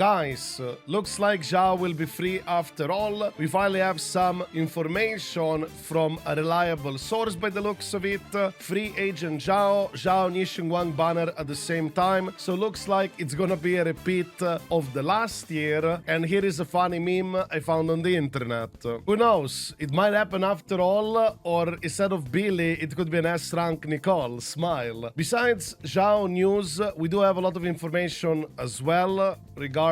Guys, looks like Zhao will be free after all. We finally have some information from a reliable source by the looks of it. Free agent Zhao, Zhao and Shunguang banner at the same time. So looks like it's gonna be a repeat of the last year. And here is a funny meme I found on the internet. Who knows? It might happen after all, or instead of Billy, it could be an S-rank Nicole. Smile. Besides Zhao news, we do have a lot of information as well regarding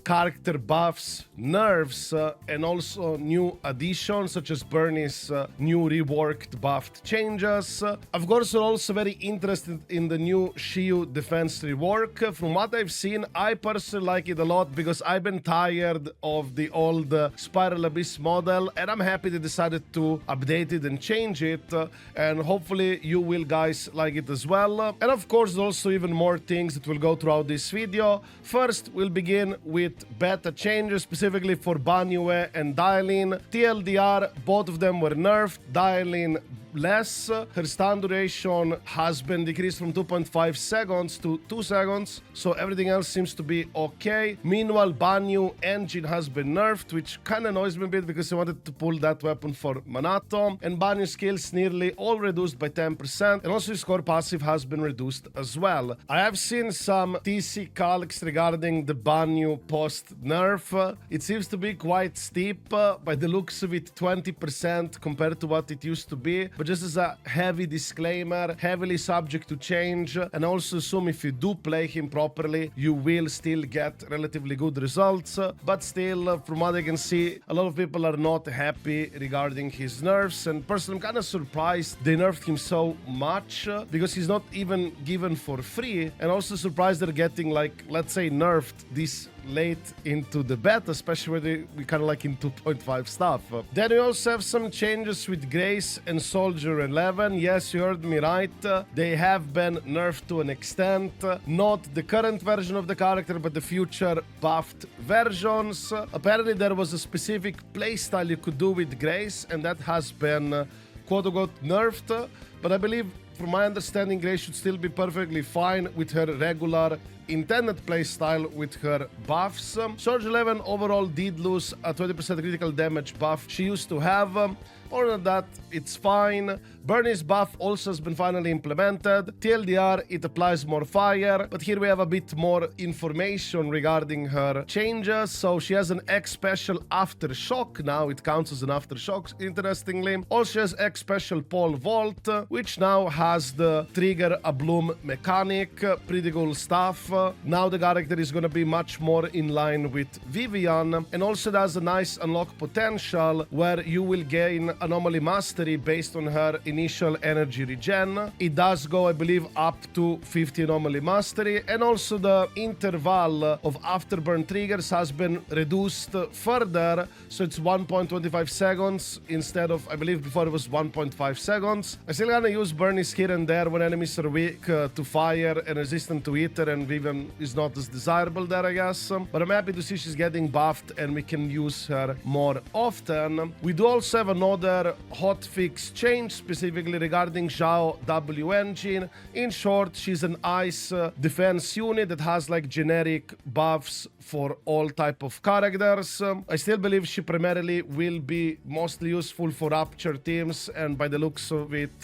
character buffs, nerfs, and also new additions such as Burnice new reworked buffed changes. Of course, we're also very interested in the new Shiyu defense rework. From what I've seen, I personally like it a lot because I've been tired of the old Spiral Abyss model, and I'm happy they decided to update it and change it, and hopefully you will guys like it as well. And of course, there's also even more things that will go throughout this video. First, we'll begin with beta changes specifically for Banyue and Dialyn. TLDR, both of them were nerfed. Dialyn less. Her stun duration has been decreased from 2.5 seconds to 2 seconds, so everything else seems to be okay. Meanwhile, Banyue engine has been nerfed, which kind of annoys me a bit because I wanted to pull that weapon for Manato. And Banyue skills nearly all reduced by 10%, and also his core passive has been reduced as well. I have seen some TC calcs regarding the Banyue post nerf. It seems to be quite steep, by the looks of it 20% compared to what it used to be. But just as a heavy disclaimer, heavily subject to change, and also assume if you do play him properly, you will still get relatively good results. But still, from what I can see, a lot of people are not happy regarding his nerfs, and personally I'm kind of surprised they nerfed him so much, because he's not even given for free, and also surprised they're getting, like, let's say, nerfed this late into the beta, especially when we kind of like in 2.5 stuff. Then we also have some changes with Grace and Soldier 11. Yes, you heard me right. They have been nerfed to an extent. Not the current version of the character, but the future buffed versions. Apparently there was a specific playstyle you could do with Grace, and that has been quote-unquote nerfed. But I believe, from my understanding, Grace should still be perfectly fine with her regular intended playstyle with her buffs. Soldier 11 overall did lose a 20% critical damage buff she used to have. Other than that, it's fine. Burnice buff also has been finally implemented. TLDR, it applies more fire, but here we have a bit more information regarding her changes. So she has an X special aftershock now. It counts as an aftershock, interestingly. Also has X special pole vault, which now has the trigger a bloom mechanic. Pretty cool stuff. Now the character is going to be much more in line with Vivian, and also it has a nice unlock potential where you will gain anomaly mastery based on her initial energy regen. It does go, I believe, up to 50 anomaly mastery, and also the interval of afterburn triggers has been reduced further, so it's 1.25 seconds instead of, I believe before it was 1.5 seconds. I still gonna use Burnice here and there when enemies are weak to fire and resistant to ether, and Vivian is not as desirable there, I guess. But I'm happy to see she's getting buffed and we can use her more often. We do also have another hotfix change specifically regarding Zhao W engine. In short, she's an ice defense unit that has like generic buffs for all type of characters. I still believe she primarily will be mostly useful for Rapture teams, and by the looks of it,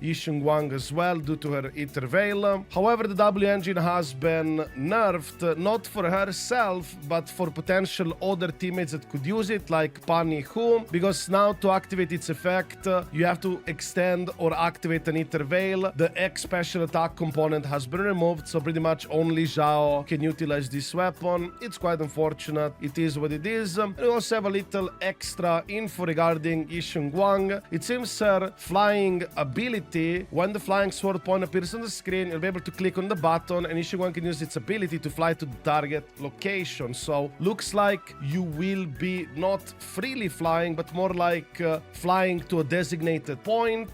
Shunguang as well, due to her Ether Veil. However, the W engine has been nerfed, not for herself, but for potential other teammates that could use it, like Pani Hu, because now to activate its effect, you have to extend or activate an Ether Veil. The X special attack component has been removed, so pretty much only Zhao can utilize this weapon. It's quite unfortunate. It is what it is. And we also have a little extra info regarding Shunguang. It seems her flying ability, when the flying sword point appears on the screen, you'll be able to click on the button, and Shunguang can use its ability to fly to the target location. So looks like you will be not freely flying, but more like flying to a designated point.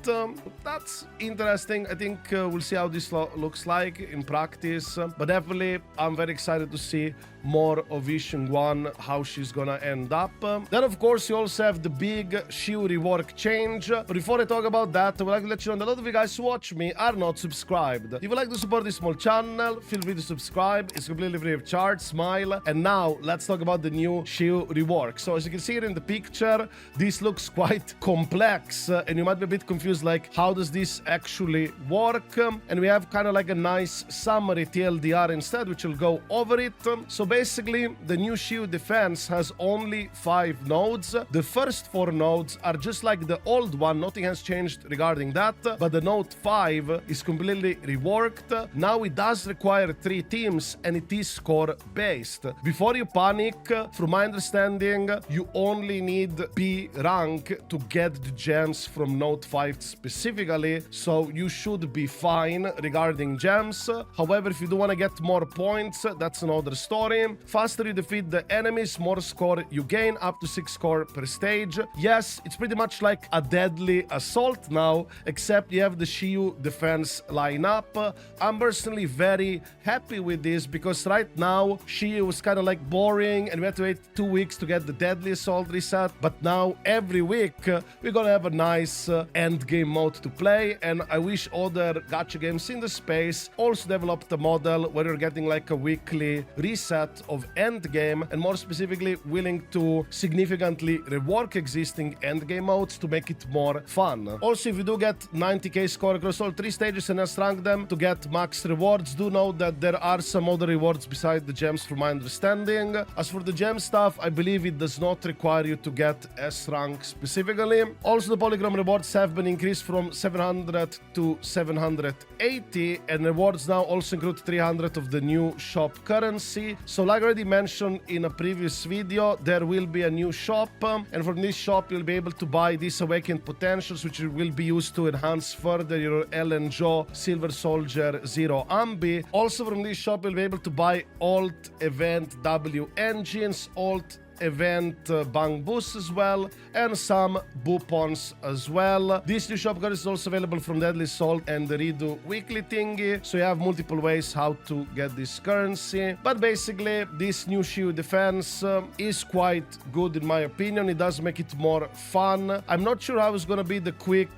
That's interesting. I think we'll see how this looks like in practice. But definitely, I'm very excited to see more of Shunguang, how she's gonna end up. Then, of course, you also have the big Shiyu rework change. But before I talk about that, I would like to let you know that a lot of you guys who watch me are not subscribed. If you'd like to support this small channel, feel free to subscribe. It's completely free of charge. Smile. And now let's talk about the new Shiyu rework. So as you can see here in the picture, this looks quite complex, and you might be a bit confused, like how does this actually work? And we have kind of like a nice summary TLDR instead, which will go over it. So basically, the new Shiyu defense has only 5 nodes. The first 4 nodes are just like the old one. Nothing has changed regarding that, but the node 5 is completely reworked. Now it does require 3 teams, and it is score based. Before you panic, from my understanding, you only need B rank to get the gems from node 5 specifically, so you should be fine regarding gems. However, if you do want to get more points, that's another story. Faster you defeat the enemies, more score you gain, up to 6 score per stage. Yes, it's pretty much like a deadly assault now, except you have the Shiyu defense lineup. I'm personally very happy with this because right now Shiyu was kind of like boring and we had to wait 2 weeks to get the deadly assault reset, but now every week we're gonna have a nice end game mode to play, and I wish other gacha games in the space also developed a model where you're getting like a weekly reset of end game, and more specifically willing to significantly rework existing end game modes to make it more fun. Also, if you do get 90k score across all 3 stages and S-rank them to get max rewards, do know that there are some other rewards besides the gems from my understanding. As for the gem stuff, I believe it does not require you to get S-rank specifically. Also, the polygram rewards have been increased from 700 to 780, and rewards now also include 300 of the new shop currency. So like I already mentioned in a previous video, there will be a new shop, and from this shop you'll be able to buy these awakened potentials, which will be used to enhance further your Ellen Joe, Silver Soldier, Zero Ambi. Also from this shop you'll be able to buy alt event W engines, alt event Bang Boost as well, and some Boupons as well. This new shop card is also available from Deadly Assault and the Redo weekly thingy, so you have multiple ways how to get this currency. But basically, this new Shiyu defense is quite good in my opinion. It does make it more fun. I'm not sure how it's gonna be the quick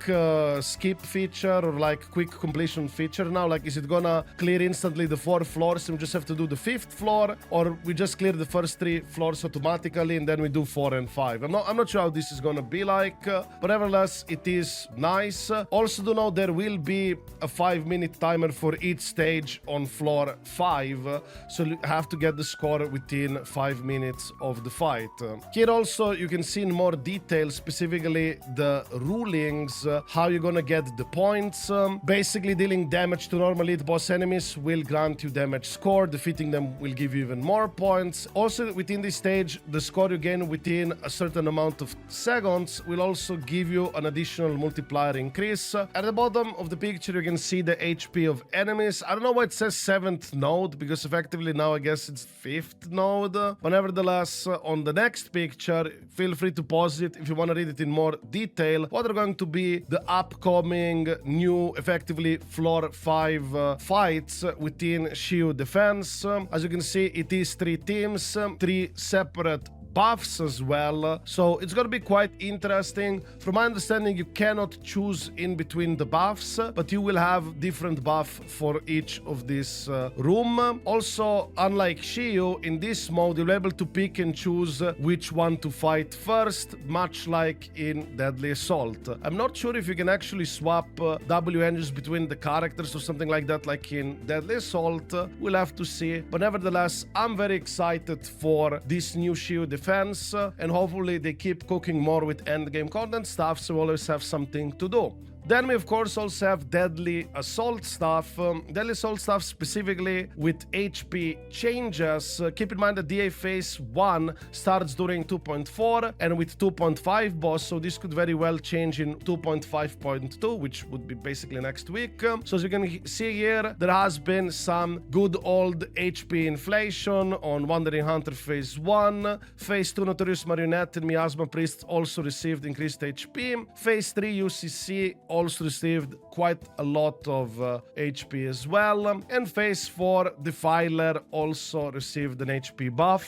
skip feature or like quick completion feature now. Like, is it gonna clear instantly the 4 floors and we just have to do the 5th floor, or we just clear the first 3 floors automatically and then we do 4 and 5. I'm not sure how this is gonna be like, but nevertheless it is nice. Also do know there will be a 5-minute timer for each stage on floor 5, so you have to get the score within 5 minutes of the fight. Here also you can see in more detail specifically the rulings, how you're gonna get the points. Basically, dealing damage to normal elite boss enemies will grant you damage score, defeating them will give you even more points. Also within this stage, the score you gain within a certain amount of seconds will also give you an additional multiplier increase. At the bottom of the picture you can see the HP of enemies. I don't know why it says 7th node, because effectively now I guess it's 5th node, but nevertheless on the next picture, feel free to pause it if you want to read it in more detail, what are going to be the upcoming new effectively floor 5 fights within Shiyu defense. As you can see, it is 3 teams, 3 separate buffs as well, so it's gonna be quite interesting. From my understanding, you cannot choose in between the buffs, but you will have different buff for each of this room. Also, unlike Shiyu, in this mode you'll be able to pick and choose which one to fight first, much like in Deadly Assault. I'm not sure if you can actually swap W engines between the characters or something like that, like in Deadly Assault. We'll have to see, but nevertheless I'm very excited for this new Shiyu defense, and hopefully they keep cooking more with endgame content stuff, so we always have something to do. Then we of course also have Deadly Assault stuff. Deadly Assault stuff specifically with HP changes. Keep in mind that DA phase 1 starts during 2.4 and with 2.5 boss, so this could very well change in 2.5.2, which would be basically next week. So as you can see here, there has been some good old HP inflation on Wandering Hunter phase 1. Phase 2 Notorious Marionette and Miasma Priest also received increased HP. Phase 3 UCC also received quite a lot of HP as well. And phase 4, Defiler also received an HP buff.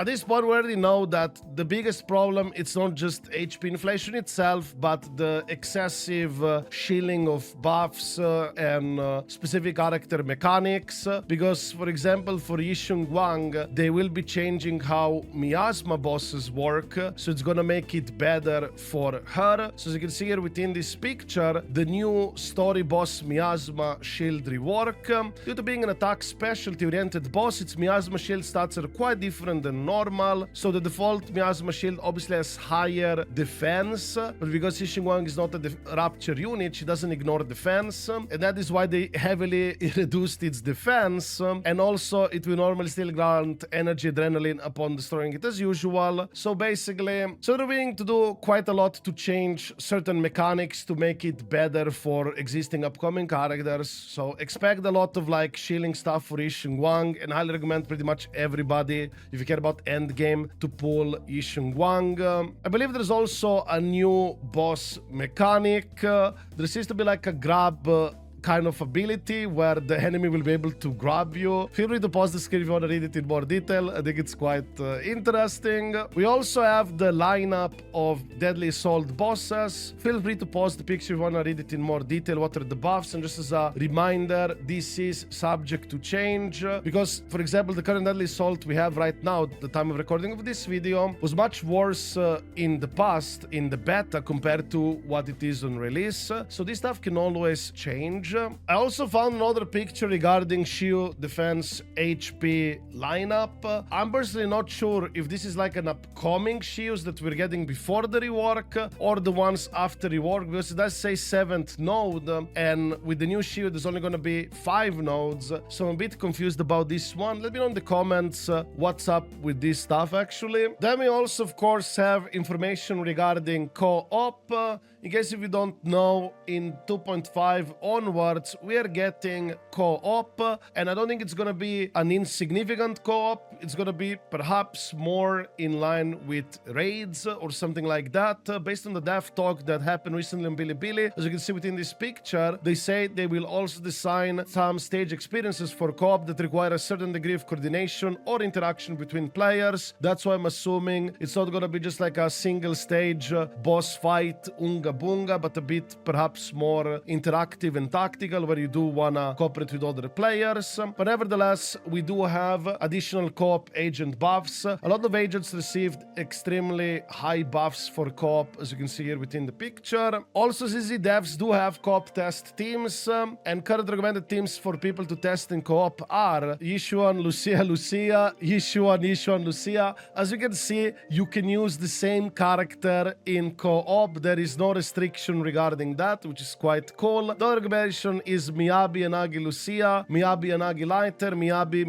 At this point, we already know that the biggest problem, it's not just HP inflation itself, but the excessive shielding of buffs and specific character mechanics. Because, for example, for Shunguang, they will be changing how miasma bosses work, so it's gonna make it better for her. So as you can see here within this picture, the new story boss miasma shield rework. Due to being an attack specialty oriented boss, its miasma shield stats are quite different than normal. So the default miasma shield obviously has higher defense, but because Shunguang is not a rapture unit, she doesn't ignore defense, and that is why they heavily reduced its defense. And also it will normally still grant energy adrenaline upon destroying it as usual. So basically, so they're willing to do quite a lot to change certain mechanics to make it better for existing upcoming characters. So expect a lot of like shielding stuff for Shunguang, and highly recommend pretty much everybody, if you care about endgame, to pull Shunguang. I believe there's also a new boss mechanic. There seems to be like a grab kind of ability where the enemy will be able to grab you. Feel free to pause the screen if you want to read it in more detail. I think it's quite interesting. We also have the lineup of Deadly Assault bosses. Feel free to pause the picture if you want to read it in more detail. What are the buffs? And just as a reminder, this is subject to change because, for example, the current Deadly Assault we have right now at the time of recording of this video was much worse in the past, in the beta, compared to what it is on release. So this stuff can always change. I also found another picture regarding Shiyu defense HP lineup. I'm personally not sure if this is like an upcoming Shiyus that we're getting before the rework or the ones after rework, because it does say 7th node, and with the new Shiyu there's only going to be 5 nodes, so I'm a bit confused about this one. Let me know in the comments what's up with this stuff actually. Then we also of course have information regarding co-op. In case if you don't know, in 2.5 onwards, we are getting co-op, and I don't think it's gonna be an insignificant co-op. It's gonna be perhaps more in line with raids or something like that. Based on the dev talk that happened recently on Bilibili, as you can see within this picture, they say they will also design some stage experiences for co-op that require a certain degree of coordination or interaction between players. That's why I'm assuming it's not gonna be just like a single stage boss fight, unga bunga, but a bit perhaps more interactive and tactical, where you do wanna cooperate with other players. But nevertheless, we do have additional co-op agent buffs. A lot of agents received extremely high buffs for co-op, as you can see here within the picture. Also, ZZZ devs do have co-op test teams, and current recommended teams for people to test in co-op are Yishuan, Lucia, Yishuan, Lucia. As you can see, you can use the same character in co-op. There is no restriction regarding that, which is quite cool. The other recommendation is Miyabi, Anagi, Lucia, Miyabi, Anagi, Lighter, Miyabi,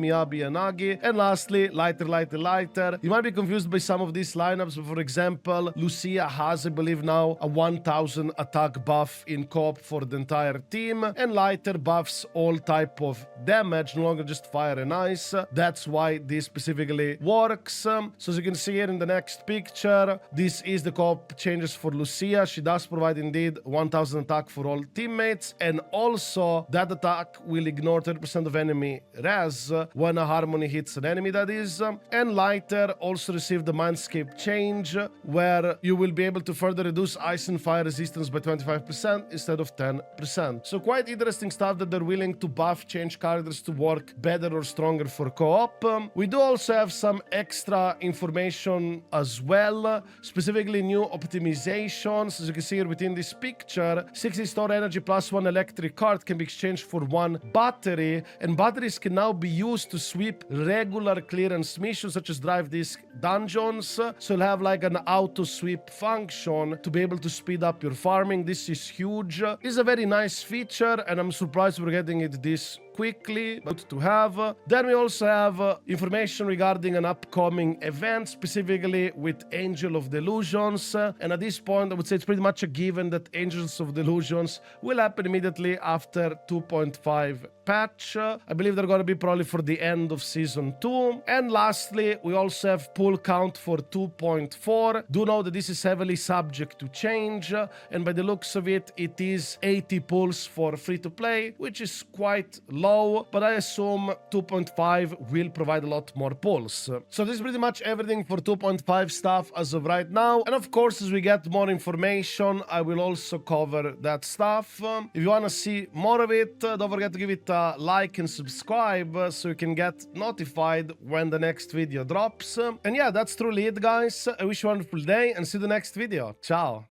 Anagi, and lastly, Lighter. You might be confused by some of these lineups, but for example, Lucia has, I believe now, a 1000 attack buff in co-op for the entire team, and Lighter buffs all type of damage, no longer just fire and ice. That's why this specifically works. So as you can see here in the next picture, this is the co-op changes for Lucia. She does provide indeed 1000 attack for all teammates, and also that attack will ignore 30% of enemy res when a harmony hits an enemy, that is. And Lighter also received the Mindscape change, where you will be able to further reduce ice and fire resistance by 25% instead of 10%. So quite interesting stuff that they're willing to buff change characters to work better or stronger for co-op. We do also have some extra information as well, specifically new optimizations. As you can see here within this picture, 60 store energy plus 1 electric card can be exchanged for 1 battery, and batteries can now be used to sweep regular clearance missions such as drive disc dungeons. So you'll have like an auto sweep function to be able to speed up your farming. This is huge. This is a very nice feature, and I'm surprised we're getting it this quickly, but to have. Then we also have information regarding an upcoming event, specifically with Angel of Delusions. And at this point, I would say it's pretty much a given that Angels of Delusions will happen immediately after 2.5 patch. I believe they're going to be probably for the end of Season 2. And lastly, we also have pull count for 2.4. Do know that this is heavily subject to change, and by the looks of it, it is 80 pulls for free-to-play, which is quite low, but I assume 2.5 will provide a lot more pulls. So this is pretty much everything for 2.5 stuff as of right now, and of course, as we get more information, I will also cover that stuff. If you want to see more of it, don't forget to give it a like and subscribe so you can get notified when the next video drops. And yeah, that's truly it, guys. I wish you a wonderful day and see you in the next video. Ciao!